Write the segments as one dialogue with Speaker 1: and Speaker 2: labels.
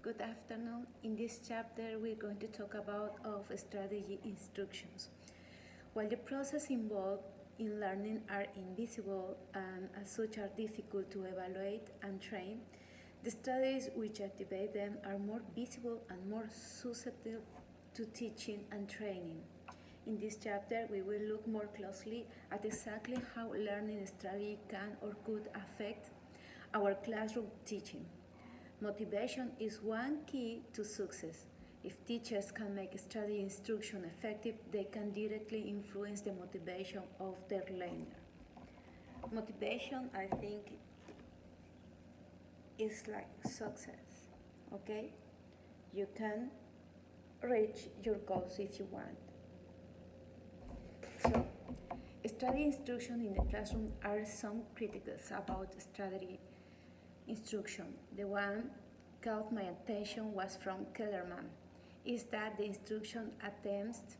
Speaker 1: Good afternoon. In this chapter, we're going to talk about strategy instructions. While the process involved in learning are invisible and as such are difficult to evaluate and train, the strategies which activate them are more visible and more susceptible to teaching and training. In this chapter, we will look more closely at exactly how learning strategy can or could affect our classroom teaching. Motivation is one key to success. If teachers can make study instruction effective, they can directly influence the motivation of their learner. Motivation, I think, is like success, okay? You can reach your goals if you want. So, study instruction in the classroom are some critics about strategy instruction. The one caught my attention was from Kellerman, is that the instruction attempts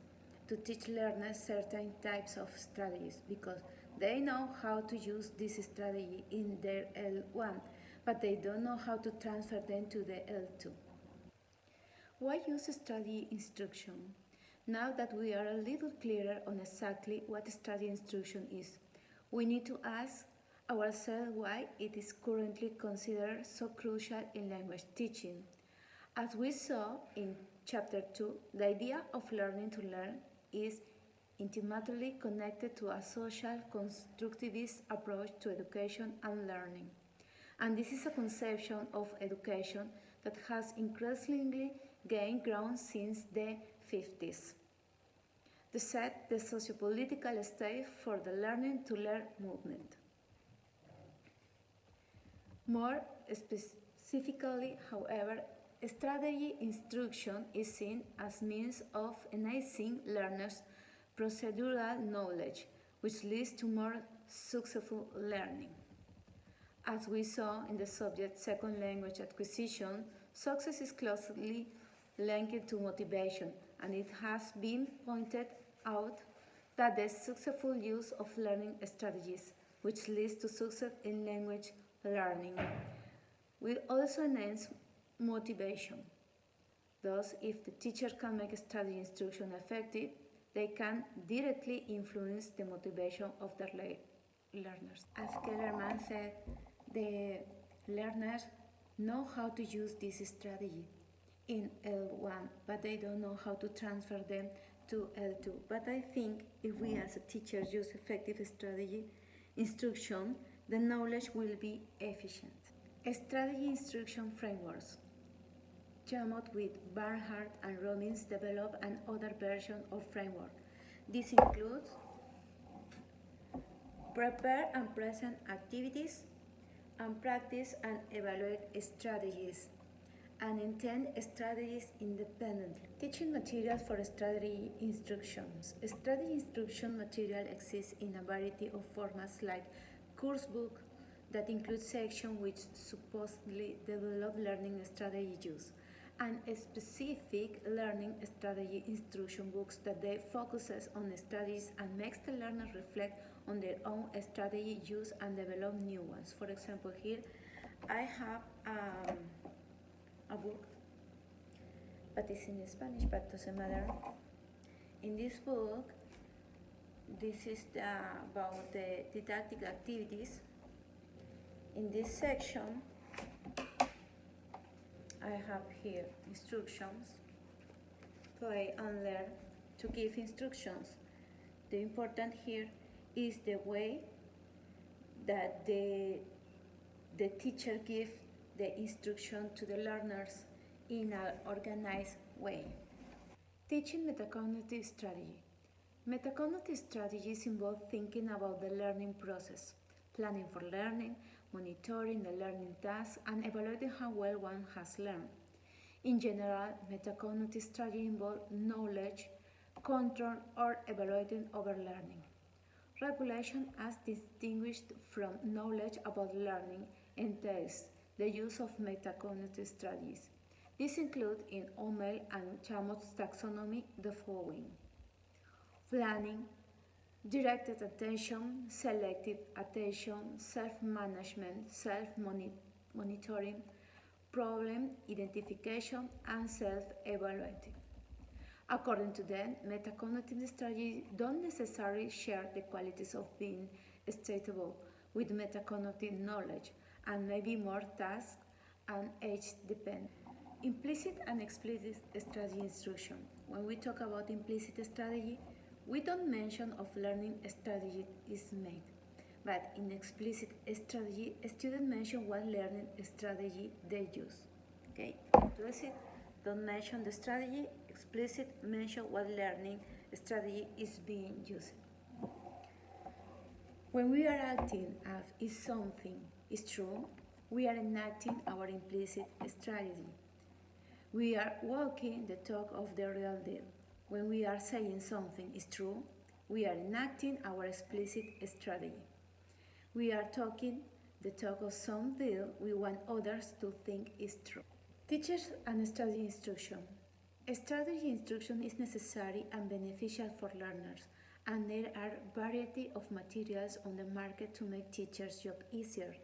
Speaker 1: to teach learners certain types of strategies because they know how to use this strategy in their L1, but they don't know how to transfer them to the L2. Why use strategy instruction? Now that we are a little clearer on exactly what strategy instruction is, we need to ask ourselves why it is currently considered so crucial in language teaching. As we saw in Chapter 2, the idea of learning to learn is intimately connected to a social constructivist approach to education and learning. And this is a conception of education that has increasingly gained ground since the 50s. To set the sociopolitical stage for the learning to learn movement. More specifically, however, strategy instruction is seen as means of enhancing learners' procedural knowledge, which leads to more successful learning. As we saw in the subject second language acquisition, success is closely linked to motivation, and it has been pointed out that the successful use of learning strategies, which leads to success in language learning, will also enhance motivation. Thus, if the teacher can make study instruction effective, they can directly influence the motivation of their learners. As Kellerman said, the learners know how to use this strategy in L1, but they don't know how to transfer them to L2. But I think if we as a teacher use effective strategy instruction, the knowledge will be efficient. Strategy instruction frameworks. Jamot with Barnhart and Robbins developed another version of framework. This includes prepare and present activities, and practice and evaluate strategies, and intend strategies independently. Teaching materials for strategy instructions. Strategy instruction material exists in a variety of formats like course book that include sections which supposedly develop learning strategy use, and specific learning strategy instruction books that they focuses on strategies and makes the learner reflect on their own strategy use and develop new ones. For example, here I have a book, but it's in Spanish, but doesn't matter. In this book, this is about the didactic activities. In this section, I have here instructions, play and learn, to give instructions. The important here is the way that the teacher gives the instruction to the learners in an organized way. Teaching metacognitive strategy. Metacognitive strategies involve thinking about the learning process, planning for learning, monitoring the learning tasks, and evaluating how well one has learned. In general, metacognitive strategy involves knowledge, control, or evaluating over learning. Regulation, as distinguished from knowledge about learning, entails the use of metacognitive strategies. These include in Hummel and Chamot's taxonomy the following: planning, directed attention, selective attention, self-management, self-monitoring, problem identification, and self-evaluating. According to them, metacognitive strategies don't necessarily share the qualities of being statable with metacognitive knowledge and may be more task and age dependent. Implicit and explicit strategy instruction. When we talk about implicit strategy, we don't mention of learning strategy is made, but in explicit strategy, students mention what learning strategy they use. Okay, implicit don't mention the strategy, explicit mention what learning strategy is being used. When we are acting as if something is true, we are enacting our implicit strategy. We are walking the talk of the real deal. When we are saying something is true, we are enacting our explicit strategy. We are talking the talk of some deal we want others to think is true. Teachers and strategy instruction. Strategy instruction is necessary and beneficial for learners, and there are a variety of materials on the market to make teachers' job easier.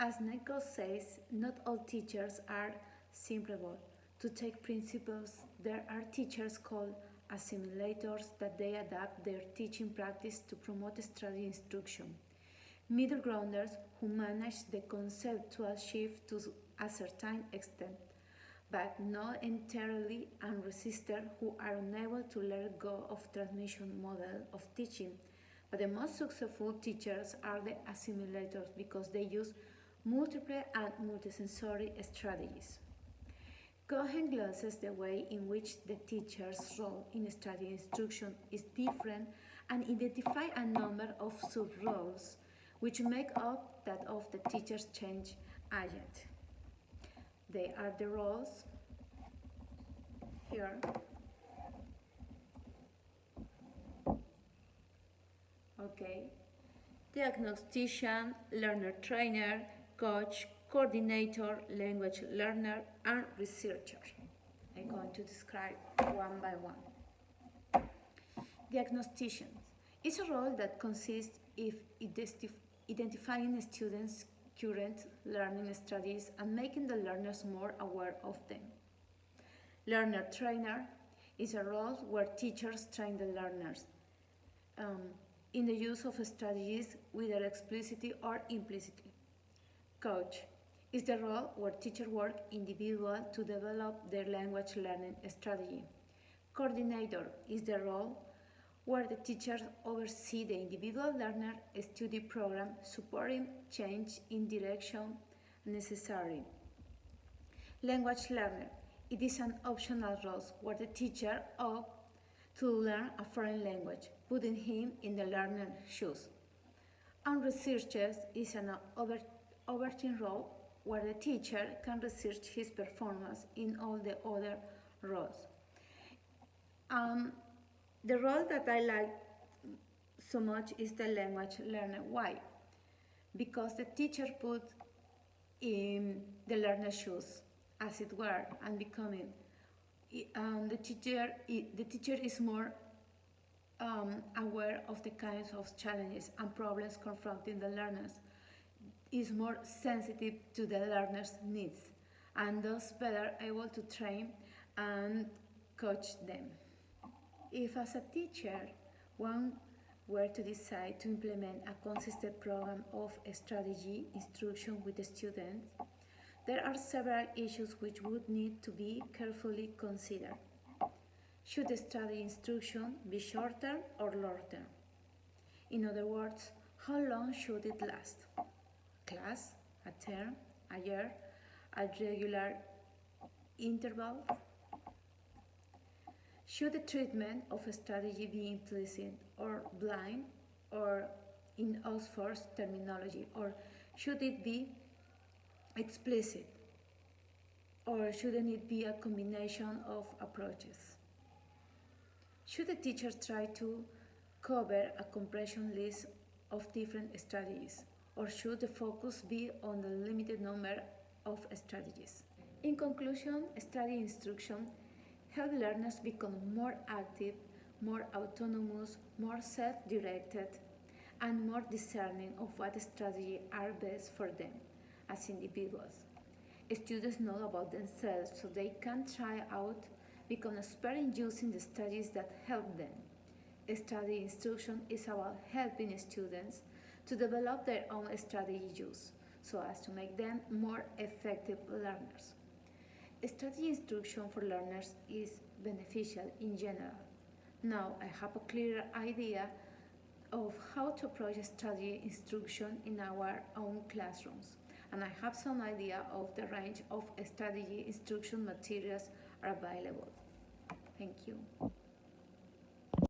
Speaker 1: As Nico says, not all teachers are simple. To take principles, there are teachers called assimilators that they adapt their teaching practice to promote strategy instruction. Middle grounders who manage the conceptual shift to a certain extent, but not entirely, and resistors who are unable to let go of transmission model of teaching. But the most successful teachers are the assimilators because they use multiple and multisensory strategies. Cohen glosses the way in which the teacher's role in strategy instruction is different and identify a number of sub-roles which make up that of the teacher's change agent. They are the roles here. Okay. Diagnostician, learner trainer, coach, coordinator, language learner, and researcher. I'm going to describe one by one. Diagnostician is a role that consists of identifying students' current learning strategies and making the learners more aware of them. Learner trainer is a role where teachers train the learners in the use of strategies, whether explicitly or implicitly. Coach is the role where teachers work individually to develop their language learning strategy. Coordinator is the role where the teachers oversee the individual learner study program, supporting change in direction necessary. Language learner. It is an optional role where the teacher opts to learn a foreign language, putting him in the learner's shoes. And researchers is an overarching role where the teacher can research his performance in all the other roles. The role that I like so much is the language learner. Why? Because the teacher put in the learner's shoes, as it were, and becoming. The teacher is more aware of the kinds of challenges and problems confronting the learners, is more sensitive to the learner's needs, and thus better able to train and coach them. If as a teacher one were to decide to implement a consistent program of strategy instruction with the students, there are several issues which would need to be carefully considered. Should the strategy instruction be short-term or long-term? In other words, how long should it last? Class, a term, a year, at regular intervals? Should the treatment of a strategy be implicit or blind, or in Oxford's terminology, or should it be explicit, or shouldn't it be a combination of approaches? Should the teacher try to cover a comprehensive list of different strategies, or should the focus be on the limited number of strategies? In conclusion, strategy instruction help learners become more active, more autonomous, more self-directed, and more discerning of what strategies are best for them as individuals. Students know about themselves so they can try out, become expert in using the strategies that help them. Study instruction is about helping students to develop their own strategy use so as to make them more effective learners. Strategy instruction for learners is beneficial in general. Now I have a clear idea of how to approach strategy instruction in our own classrooms, and I have some idea of the range of strategy instruction materials are available. Thank you.